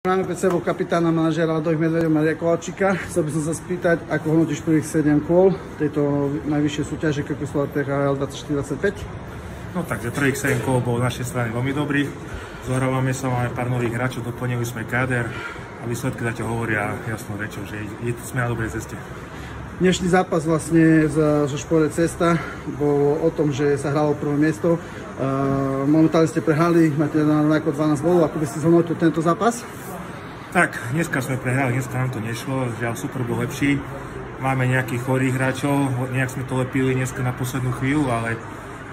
Máme pred sebou kapitána, manažéra Ľadových Medveďov Marija Kovalčíka. Chcel by som sa spýtať, ako hodnotíš prvých 7 kôl tejto najvyššej súťaže KKS THL 24-25? No takže prvých 7 kôl bolo z našej strany veľmi dobrých. Zohrávame sa, máme pár nových hráčov, doplnili sme káder a výsledky zatiaľ hovoria jasnou rečou, že sme na dobrej ceste. Dnešný zápas vlastne zo Špore Cesta bol o tom, že sa hralo prvé miesto. Momentálne ste prehrali, máte ako 12 bodov. Ako by ste zhodnotil tento zápas? Tak, dneska sme prehrali, dneska nám to nešlo, žiaľ super bol lepší. Máme nejakých chorých hráčov, nejak sme to lepili dneska na poslednú chvíľu, ale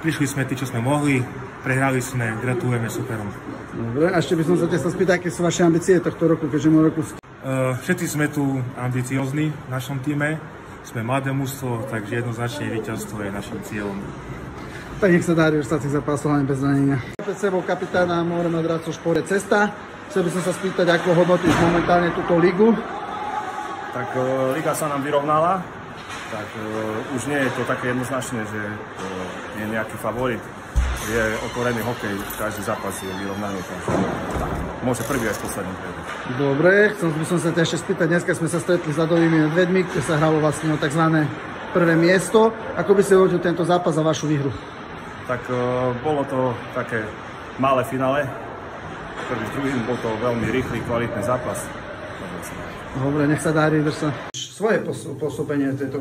prišli sme tí, čo sme mohli, prehrali sme, gratulujeme superom. Dobre, a ešte by som sa sa spýtal, aké sú vaše ambície tohto roku, keďže môj roku... Všetci sme tu ambiciózni v našom týme, sme mladé mužstvo, takže jednoznačne víťazstvo je našim cieľom. Tak nech sa darí ostatných zápasov, hlavne bez zranenia. Pred sebou kapitána More Madracov Špore Cesta. Chcel by som sa spýtať, ako hodnotíš momentálne túto ligu? Tak liga sa nám vyrovnala, tak už nie je to také jednoznačné, že je nejaký favorit. Je otvorený hokej, každý zápas je vyrovnaný, takže môže prvý aj s posledným prejsť. Dobre, chcel by som sa ešte spýtať, dneska sme sa stretli s Ľadovými Medveďmi, kde sa hralo vlastne o tzv. Prvé miesto. Ako by ste hodnotil tento zápas a vašu výhru? Tak bolo to také malé finále. Prvý, druhým bol to veľmi rýchly, kvalitný zápas. Dobre, nech sa darí, drž sa. Svoje pôsobenie v tejto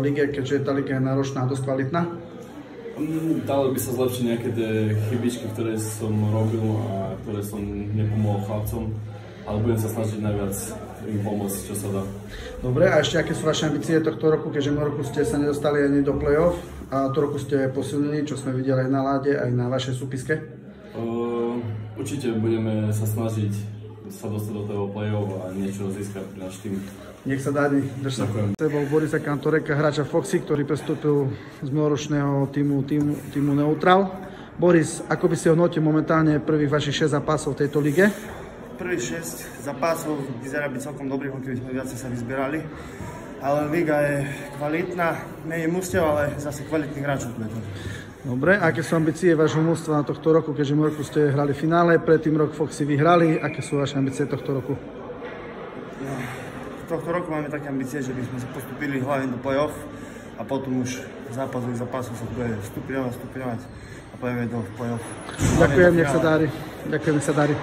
lige, keďže tá liga je náročná a dosť kvalitná? Dalo by sa zlepšiť nejaké tie chybičky, ktoré som robil a ktoré som nepomohol chlapcom, ale budem sa snažiť najviac im pomôcť, čo sa dá. Dobre, a ešte aké sú vaše ambície tohto roku, keďže v roku ste sa nedostali ani do play-off a to roku ste posilnili, čo sme videli aj na Láde, aj na vašej súpiske? Určite budeme sa snažiť sa dostať do toho play-off a niečo získať pri náš tým. Nech sa darí, drž sa. Bol Borisa Kantoreka, hráča Foxy, ktorý prestúpil z minuloročného týmu Neutral. Boris, ako by si hodnotil momentálne prvých vašich 6 zápasov v tejto lige? Prvých 6 zápasov vyzerá byť celkom dobrý, keby sme viacej sa vyzbierali. Ale liga je kvalitná, menej mužstiev, ale zase kvalitných hráčov. Dobre, aké sú ambície vášho mužstva na tohto roku, keďže v roku ste hrali v finále, predtým rok Foxy vyhrali, aké sú vaše ambície tohto roku? Tohto roku máme také ambície, že by sme sa postupili hlavne do play-off a potom už zápasov sa bude stupňovať a pojeme do play-off. Ďakujem, nech sa darí.